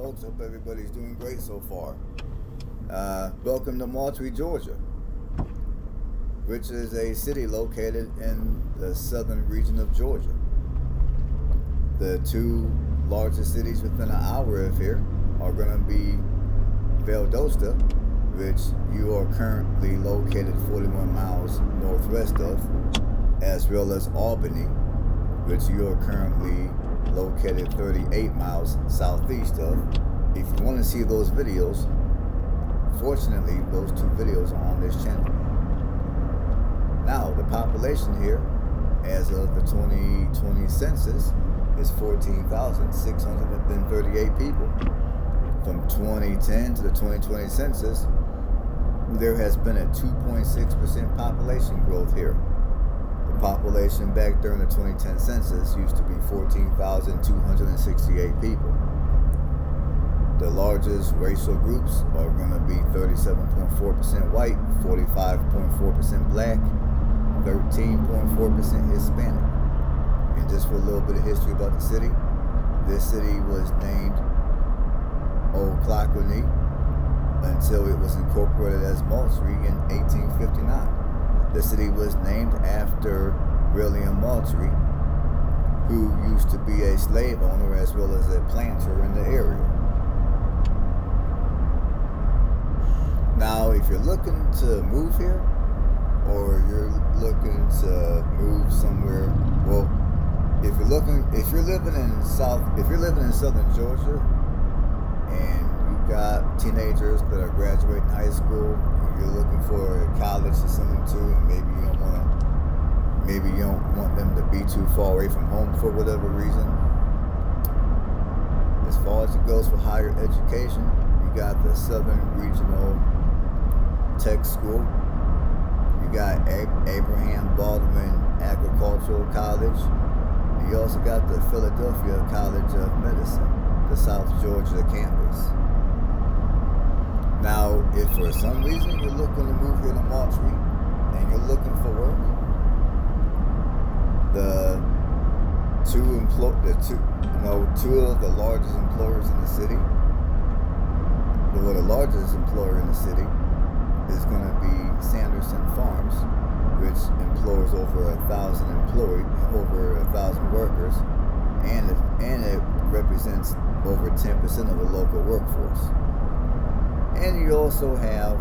folks. Hope everybody's doing great so far. Welcome to Moultrie, Georgia, which is a city located in the southern region of Georgia. The two largest cities within an hour of here are going to be Veldosta, which you are currently located 41 miles northwest of, as well as Albany, which you are currently located 38 miles southeast of. If you want to see those videos, fortunately those two videos are on this channel. Now, the population here as of the 2020 census is 14,638 people. From 2010 to the 2020 census, there has been a 2.6% population growth here. The population back during the 2010 census used to be 14,268 people. The largest racial groups are going to be 37.4% white, 45.4% black, 13.4% Hispanic. And just for a little bit of history about the city, this city was named Old Clockerney until it was incorporated as Moultrie in 1859. The city was named after William Moultrie, who used to be a slave owner as well as a planter in the area. Now, if you're looking to move here, or you're looking to move somewhere, well, if you're living in southern Georgia, and you got teenagers that are graduating high school, and you're looking for a college to send them to, and maybe you don't want them to be too far away from home for whatever reason. As far as it goes for higher education, you got the Southern Regional Tech School. You got Abraham Baldwin Agricultural College. And you also got the Philadelphia College of Medicine, the South Georgia campus. Now, if for some reason you're looking to move here to Moultrie and you're looking for work, two of the largest employers in the city, the largest employer in the city is going to be Sanderson Farms, which employs over 1,000 workers, and it represents over 10% of the local workforce. And you also have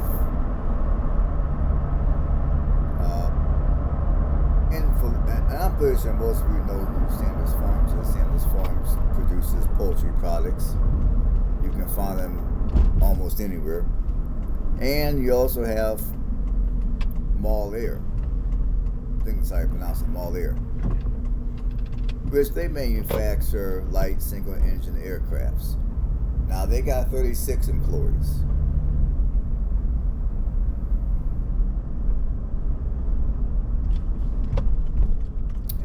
and I'm pretty sure most of you know who Sanders Farms is. Sanders Farms produces poultry products. You can find them almost anywhere. And you also have Mall Air. I think that's how you pronounce it, Mall Air, which they manufacture light single-engine aircrafts. Now, they got 36 employees.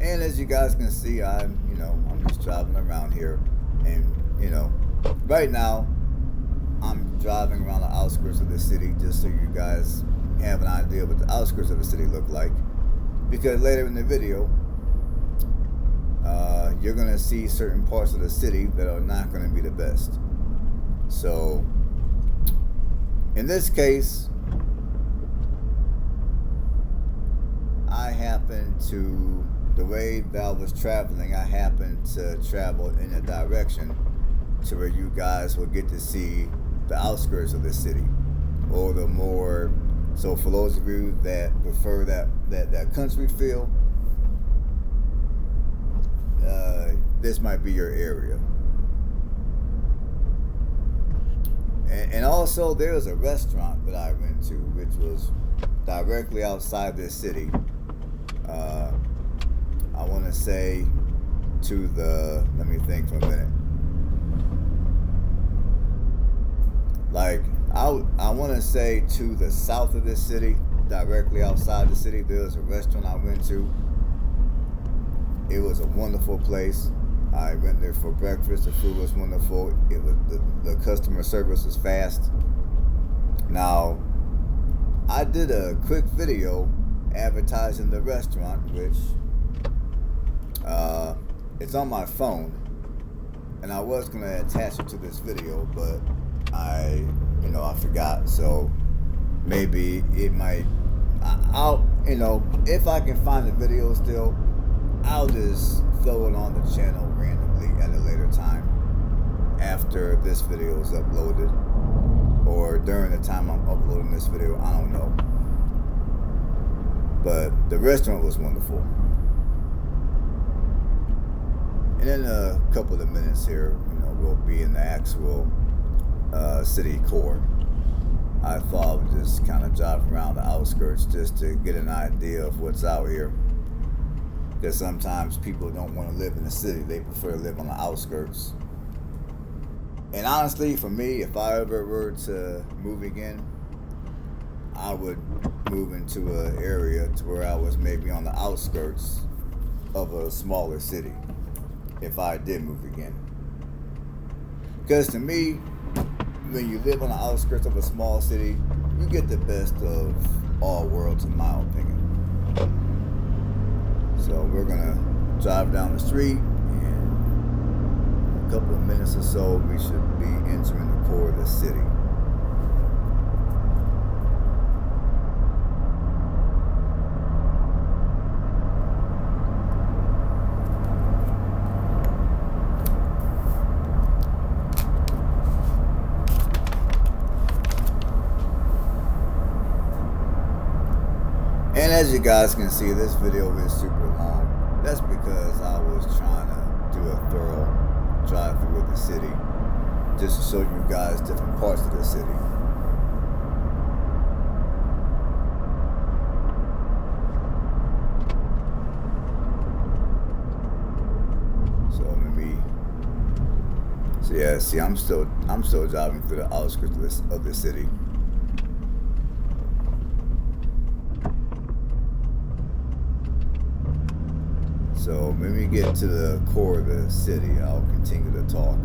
And as you guys can see, I'm just driving around here, and right now I'm driving around the outskirts of the city just so you guys have an idea what the outskirts of the city look like. Because later in the video, you're going to see certain parts of the city that are not going to be the best. So, in this case, the way that I was traveling, I happened to travel in a direction to where you guys will get to see the outskirts of the city, or the more. So for those of you that prefer that country feel, this might be your area. And also, there's a restaurant that I went to, which was directly outside this city. I want to say let me think for a minute. Like, I want to say to the south of this city, directly outside the city, there's a restaurant I went to. It was a wonderful place. I went there for breakfast. The food was wonderful. The customer service was fast. Now, I did a quick video advertising the restaurant, which it's on my phone. and I was gonna attach it to this video, but I forgot. So maybe it might. I'll if I can find the video still, I'll just throw it on the channel randomly at a later time after this video is uploaded, or during the time I'm uploading this video. I don't know. But the restaurant was wonderful. And in a couple of minutes here, we'll be in the actual city core. I thought I would just kind of drive around the outskirts just to get an idea of what's out here. Because sometimes people don't want to live in the city. They prefer to live on the outskirts. And honestly, for me, if I ever were to move again, I would move into an area to where I was maybe on the outskirts of a smaller city if I did move again. Because to me, when you live on the outskirts of a small city, you get the best of all worlds, in my opinion. So we're gonna drive down the street, and in a couple of minutes or so, we should be entering the core of the city. And as you guys can see, this video is super long. That's because I was trying to do a thorough drive through of the city, just to show you guys different parts of the city. I'm still driving through the outskirts of the city. So when we get to the core of the city, I'll continue to talk.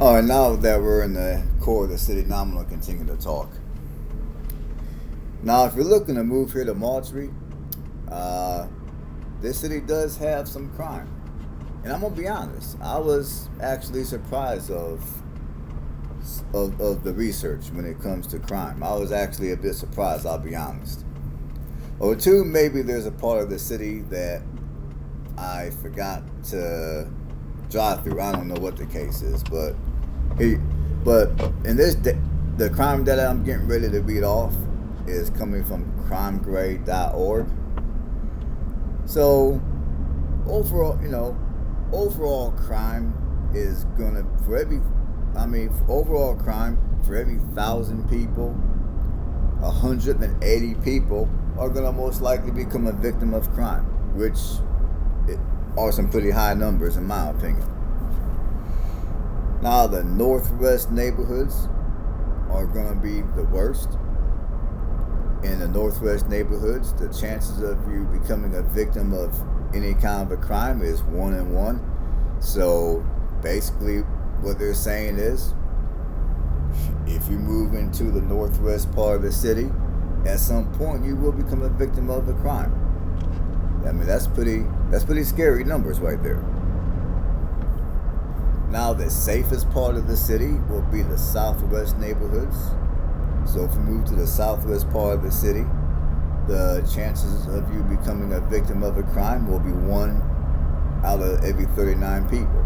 All right, now that we're in the core of the city, now I'm going to continue to talk. Now, if you're looking to move here to Moultrie, this city does have some crime. And I'm going to be honest, I was actually surprised of the research when it comes to crime. I was actually a bit surprised, I'll be honest. Or two, maybe there's a part of the city that I forgot to drive through. I don't know what the case is, but in this the crime data I'm getting ready to read off is coming from crimegrade.org. So overall, overall crime is gonna overall crime for every 1,000 people, 180 people are gonna most likely become a victim of crime, which are some pretty high numbers in my opinion. Now the northwest neighborhoods are going to be the worst. In the northwest neighborhoods, the chances of you becoming a victim of any kind of a crime is 1 in 1. So basically what they're saying is, if you move into the northwest part of the city, at some point you will become a victim of a crime. I mean, that's pretty scary numbers right there. Now, the safest part of the city will be the southwest neighborhoods. So if you move to the southwest part of the city, the chances of you becoming a victim of a crime will be 1 out of every 39 people.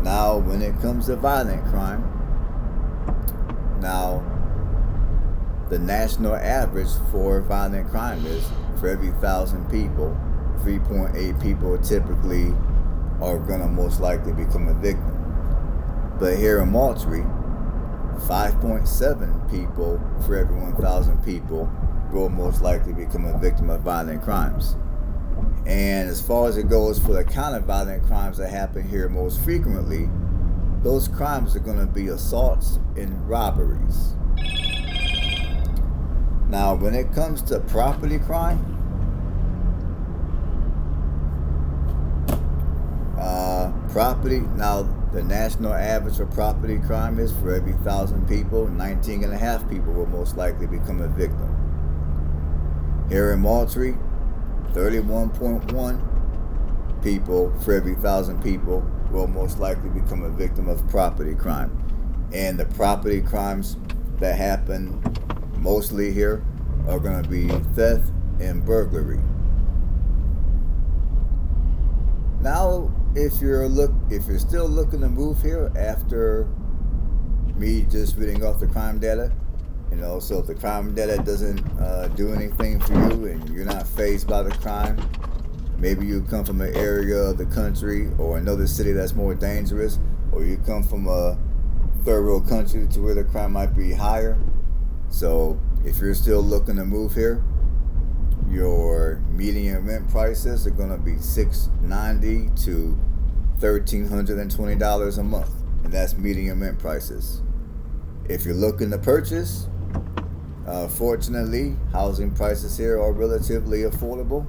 Now, when it comes to violent crime, the national average for violent crime is for every 1,000 people, 3.8 people typically are going to most likely become a victim. But here in Moultrie, 5.7 people for every 1,000 people will most likely become a victim of violent crimes. And as far as it goes for the kind of violent crimes that happen here most frequently, those crimes are going to be assaults and robberies. Now, when it comes to property crime, the national average for property crime is for every 1,000 people, 19.5 people will most likely become a victim. Here in Moultrie, 31.1 people for every 1,000 people will most likely become a victim of property crime. And the property crimes that happen mostly here are going to be theft and burglary. Now, if you're still looking to move here after me just reading off the crime data, so if the crime data doesn't do anything for you and you're not fazed by the crime, maybe you come from an area of the country or another city that's more dangerous, or you come from a third world country to where the crime might be higher. So if you're still looking to move here, your median rent prices are going to be $690 to $1,320 a month, and that's median rent prices. If you're looking to purchase, fortunately, housing prices here are relatively affordable.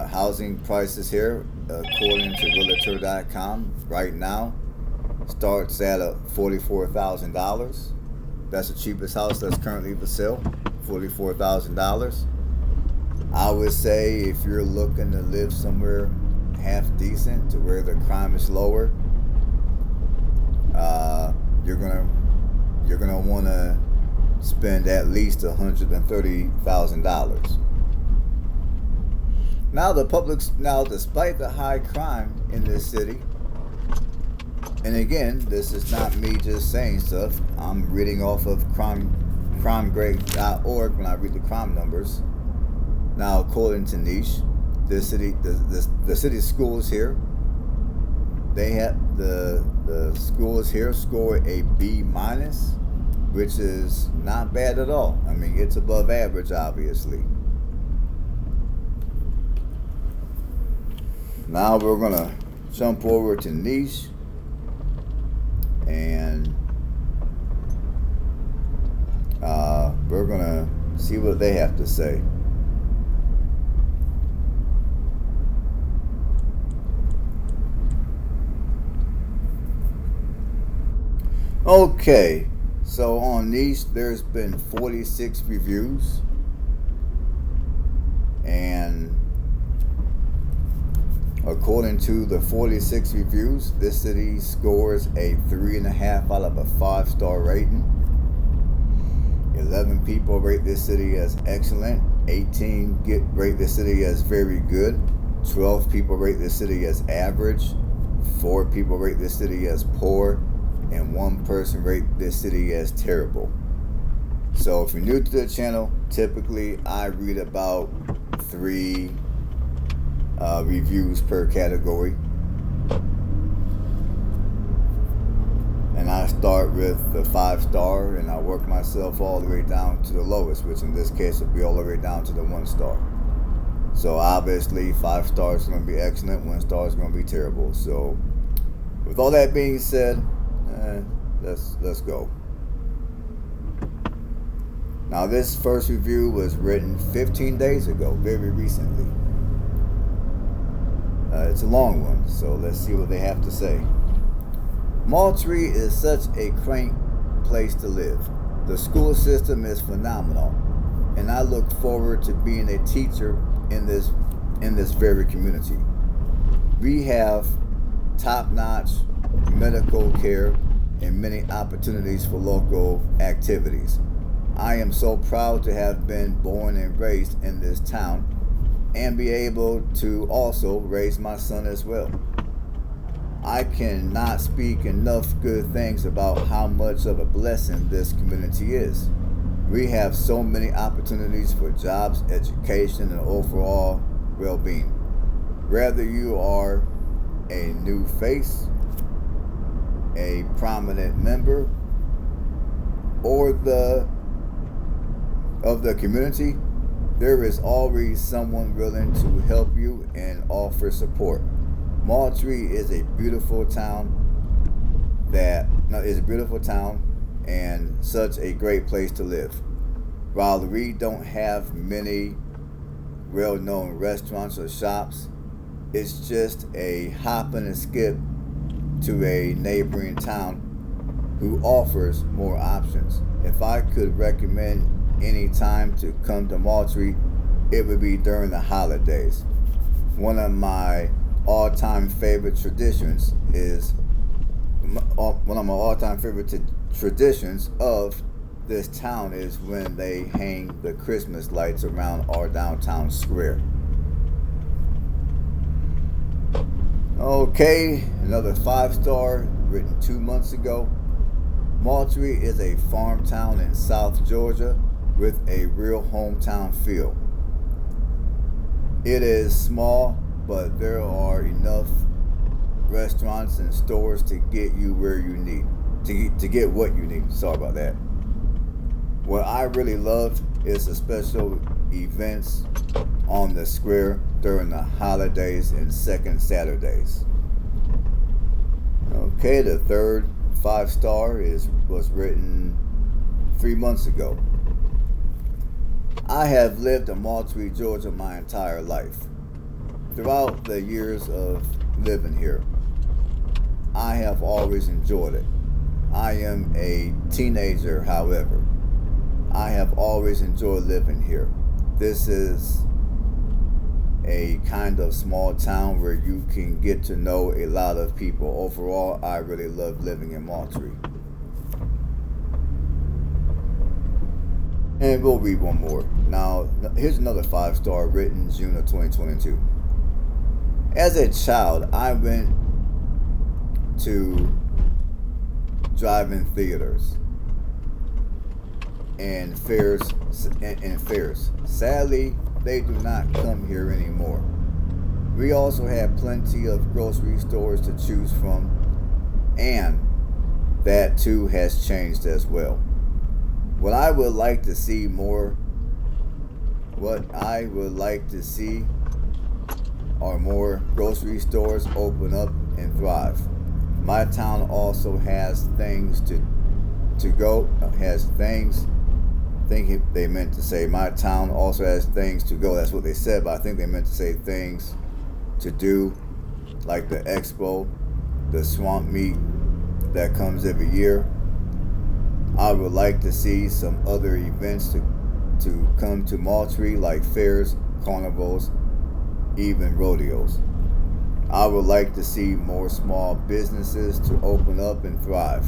Housing prices here, according to Realtor.com, right now starts at $44,000. That's the cheapest house that's currently for sale, $44,000. I would say if you're looking to live somewhere half decent to where the crime is lower, you're gonna want to spend at least $130,000. Now, despite the high crime in this city, and again, this is not me just saying stuff. I'm reading off of crimegrade.org when I read the crime numbers. Now, according to Niche, the city schools here, the schools here score a B-, which is not bad at all. I mean, it's above average, obviously. Now we're gonna jump over to Niche, and we're gonna See what they have to say. Okay, so on these, there's been 46 reviews, and according to the 46 reviews, this city scores a 3.5 out of a 5-star rating. 11 people rate this city as excellent. 18 rate this city as very good. 12 people rate this city as average. 4 people rate this city as poor. And 1 person rate this city as terrible. So if you're new to the channel, typically I read about 3 reviews per category. And I start with the 5-star, and I work myself all the way down to the lowest, which in this case will be all the way down to the 1-star. So obviously 5 stars is going to be excellent, 1 star is going to be terrible. So with all that being said, let's go. Now this first review was written 15 days ago, very recently. It's a long one, so let's see what they have to say. Moultrie is such a quaint place to live. The school system is phenomenal, and I look forward to being a teacher in this very community. We have top-notch medical care and many opportunities for local activities. I am so proud to have been born and raised in this town and be able to also raise my son as well. I cannot speak enough good things about how much of a blessing this community is. We have so many opportunities for jobs, education, and overall well-being. Whether you are a new face, a prominent member, or of the community, there is always someone willing to help you and offer support. Moultrie is a beautiful town and such a great place to live. While we don't have many well-known restaurants or shops, it's just a hop and a skip to a neighboring town who offers more options. If I could recommend any time to come to Moultrie, it would be during the holidays. One of my all-time favorite traditions of this town is when they hang the Christmas lights around our downtown square. Okay, another 5-star written 2 months ago. Moultrie is a farm town in South Georgia with a real hometown feel. It is small, but there are enough restaurants and stores to get you where you need, to get what you need. Sorry about that. What I really love is the special events on the square during the holidays and second Saturdays. Okay, the third 5-star was written 3 months ago. I have lived in Moultrie, Georgia my entire life. Throughout the years of living here, I have always enjoyed it. I am a teenager, however. I have always enjoyed living here. This is a kind of small town where you can get to know a lot of people. Overall, I really love living in Moultrie. And we'll read one more. Now, here's another 5-star written June of 2022. As a child, I went to drive-in theaters and fairs. Sadly, they do not come here anymore. We also have plenty of grocery stores to choose from, and that too has changed as well. What I would like to see are more grocery stores open up and thrive. My town also has things think they meant to say my town also has things to go. That's what they said, but I think they meant to say things to do, like the expo, the swamp meet that comes every year. I would like to see some other events to come to Moultrie, like fairs, carnivals, even rodeos. I would like to see more small businesses to open up and thrive.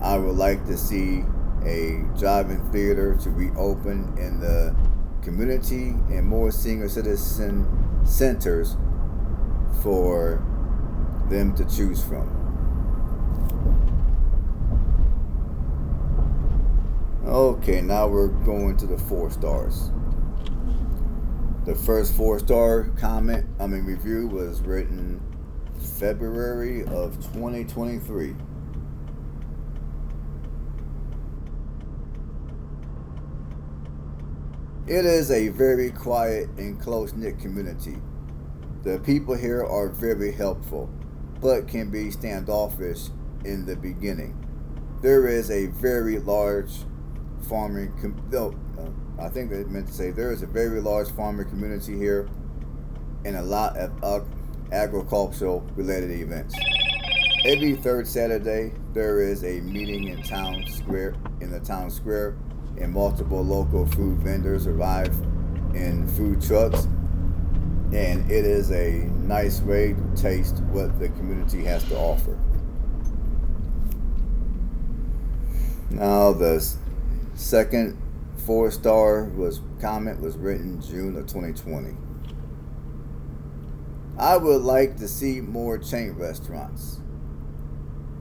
I would like to see a drive-in theater to reopen in the community and more senior citizen centers for them to choose from. Okay, now we're going to the 4 stars. The first 4-star review was written February of 2023. It is a very quiet and close-knit community. The people here are very helpful, but can be standoffish in the beginning. There is a very large farming I think they meant to say there is a very large farming community here and a lot of agricultural related events. Every third Saturday there is a meeting in the town square, and multiple local food vendors arrive in food trucks, and it is a nice way to taste what the community has to offer. Now the second 4-star comment was written June of 2020. I would like to see more chain restaurants.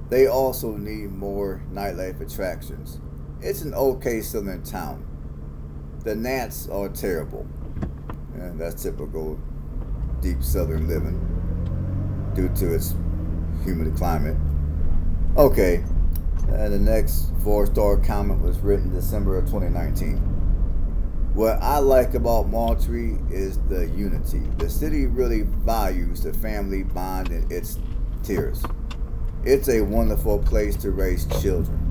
They also need more nightlife attractions. It's an okay southern town. The gnats are terrible. And that's typical deep southern living due to its humid climate. Okay. The next 4-star comment was written December of 2019. What I like about Moultrie is the unity. The city really values the family bond in its tiers. It's a wonderful place to raise children.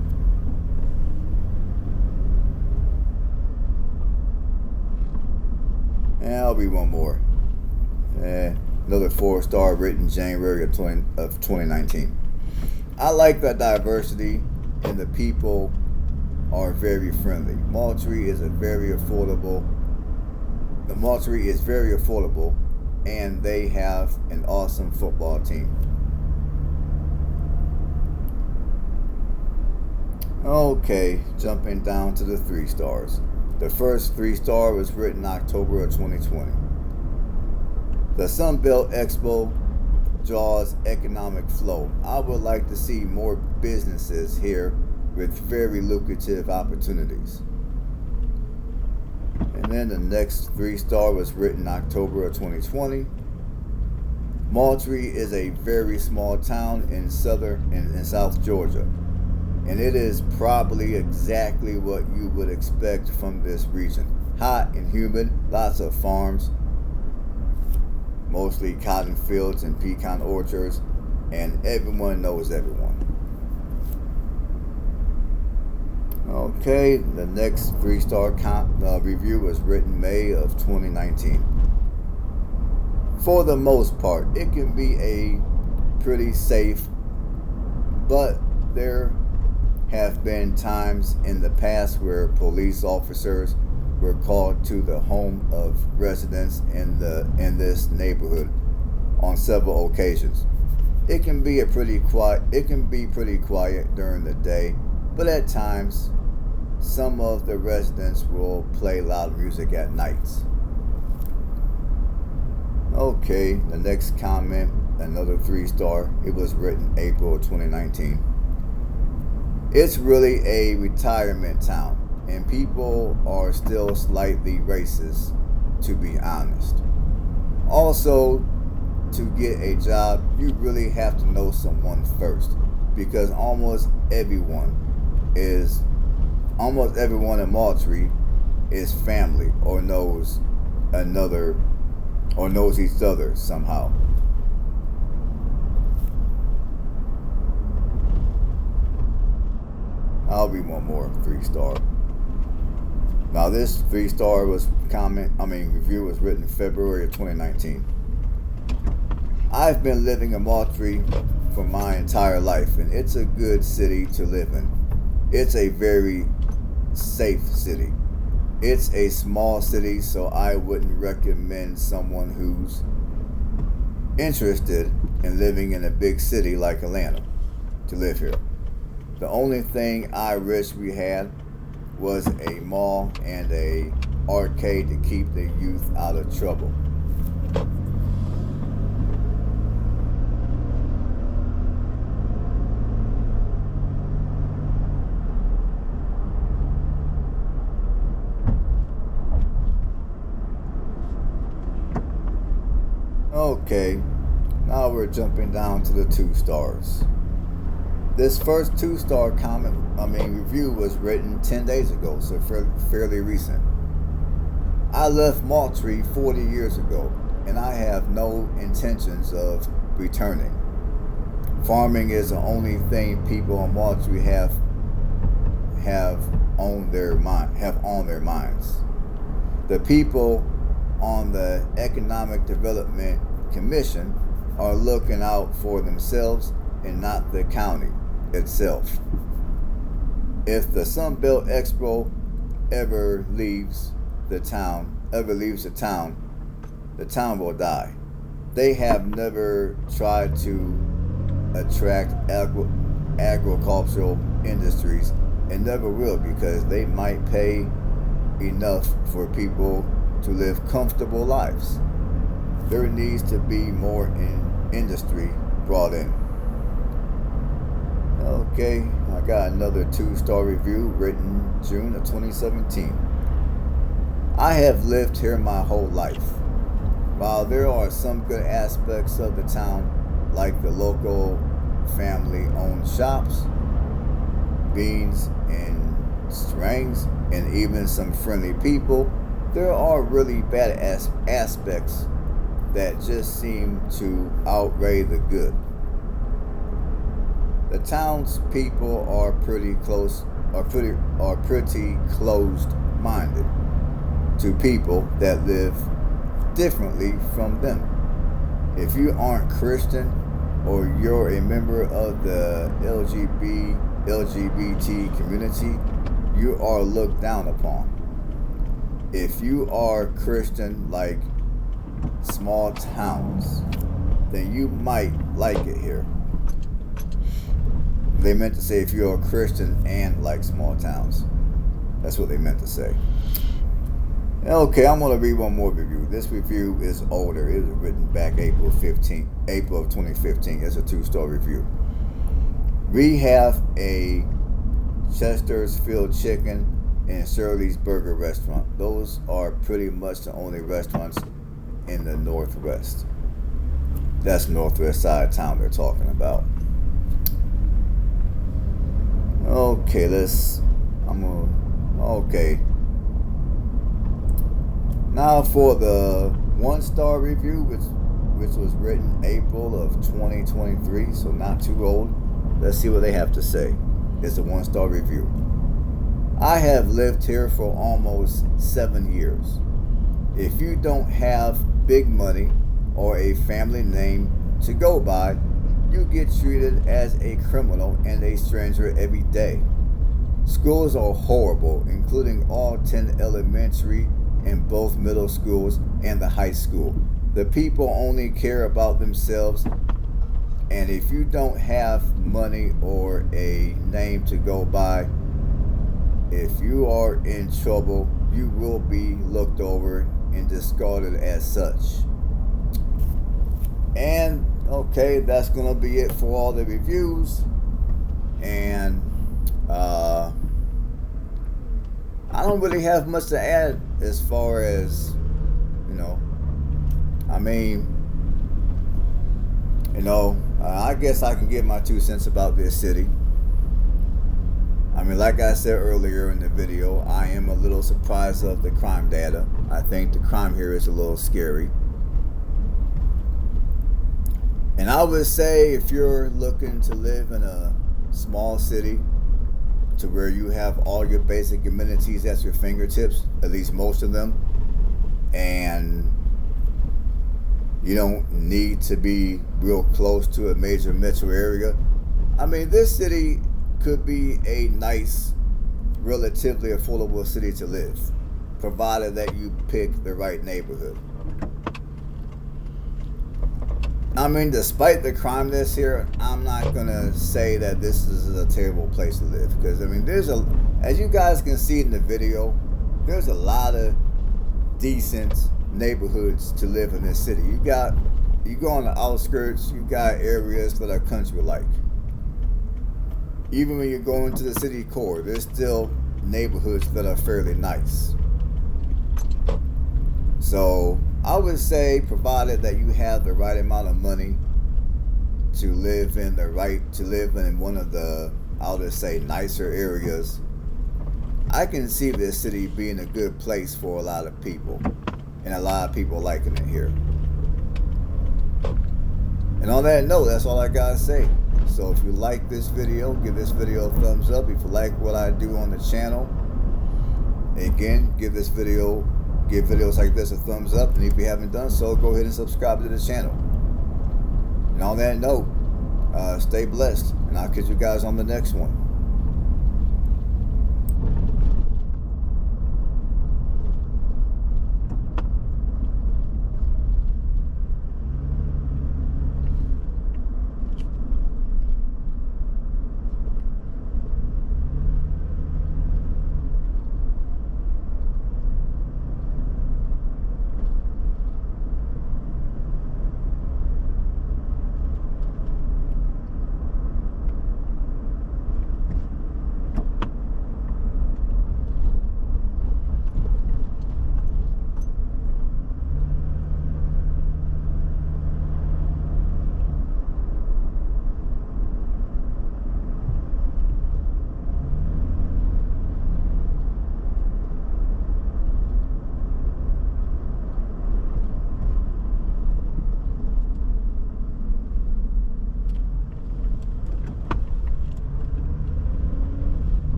And I'll read one more. Another 4-star written January of 2019. I like the diversity and the people are very friendly. Moultrie is very affordable and they have an awesome football team. Okay, jumping down to the 3 stars. The first 3-star was written October of 2020. The Sunbelt Expo draws economic flow. I would like to see more businesses here with very lucrative opportunities. And then the next 3-star was written October of 2020. Moultrie is a very small town in South Georgia, and it is probably exactly what you would expect from this region. Hot and humid, lots of farms, mostly cotton fields and pecan orchards, and everyone knows everyone. Okay, the next 3-star review was written May of 2019. For the most part, it can be a pretty safe, but there have been times in the past where police officers were called to the home of residents in this neighborhood on several occasions. It can be pretty quiet during the day, but at times some of the residents will play loud music at nights. Okay, the next comment, another 3-star. It was written April 2019. It's really a retirement town, and people are still slightly racist, to be honest. Also, to get a job, you really have to know someone first, because almost everyone in Moultrie is family or knows each other somehow. I'll read one more 3-star. Now this 3-star review was written in February of 2019. I've been living in Moultrie for my entire life, and it's a good city to live in. It's a very safe city. It's a small city, so I wouldn't recommend someone who's interested in living in a big city like Atlanta to live here. The only thing I wish we had was a mall and a arcade to keep the youth out of trouble. Okay, now we're jumping down to the 2 stars. This first 2-star review was written 10 days ago, so fairly recent. I left Moultrie 40 years ago, and I have no intentions of returning. Farming is the only thing people in Moultrie have on their minds. The people on the Economic Development Commission are looking out for themselves and not the county itself. If the Sunbelt Expo ever leaves the town, the town will die. They have never tried to attract agricultural industries and never will, because they might pay enough for people to live comfortable lives. There needs to be more industry brought in. Okay, I got another 2-star review written June of 2017. I have lived here my whole life. While there are some good aspects of the town, like the local family-owned shops, beans and strings, and even some friendly people, there are really bad aspects that just seem to outweigh the good. The town's people are pretty closed-minded to people that live differently from them. If you aren't Christian or you're a member of the LGBT community, you are looked down upon. If you are Christian like small towns, then you might like it here. They meant to say if you're a Christian and like small towns. That's what they meant to say. Okay, I'm going to read one more review. This review is older. It was written back April of 2015. It's a 2-star review. We have a Chester's Field Chicken and Shirley's Burger restaurant. Those are pretty much the only restaurants in the Northwest. That's Northwest side of town they're talking about. Okay, Now for the 1-star review, which was written April of 2023, so not too old. Let's see what they have to say. It's a 1-star review. I have lived here for almost 7 years. If you don't have big money or a family name to go by, you get treated as a criminal and a stranger every day. Schools are horrible, including all 10 elementary and both middle schools and the high school. The people only care about themselves, and if you don't have money or a name to go by, if you are in trouble, you will be looked over and discarded as such. And okay, that's gonna be it for all the reviews. And I don't really have much to add as far as, I guess I can give my 2 cents about this city. Like I said earlier in the video, I am a little surprised of the crime data. I think the crime here is a little scary. And I would say if you're looking to live in a small city to where you have all your basic amenities at your fingertips, at least most of them, and you don't need to be real close to a major metro area. I mean, this city could be a nice, relatively affordable city to live, provided that you pick the right neighborhood. I mean, despite the crime that's here, I'm not gonna say that this is a terrible place to live, because I mean, as you guys can see in the video, there's a lot of decent neighborhoods to live in this city. You go on the outskirts, you got areas that are country-like. Even when you go into the city core, there's still neighborhoods that are fairly nice. So I would say, provided that you have the right amount of money to live in one of the, I'll just say, nicer areas, I can see this city being a good place for a lot of people, and a lot of people liking it here. And on that note, that's all I gotta say. So if you like this video, give this video a thumbs up. If you like what I do on the channel, again, give videos like this a thumbs up. And if you haven't done so, go ahead and subscribe to the channel. And on that note, stay blessed, and I'll catch you guys on the next one.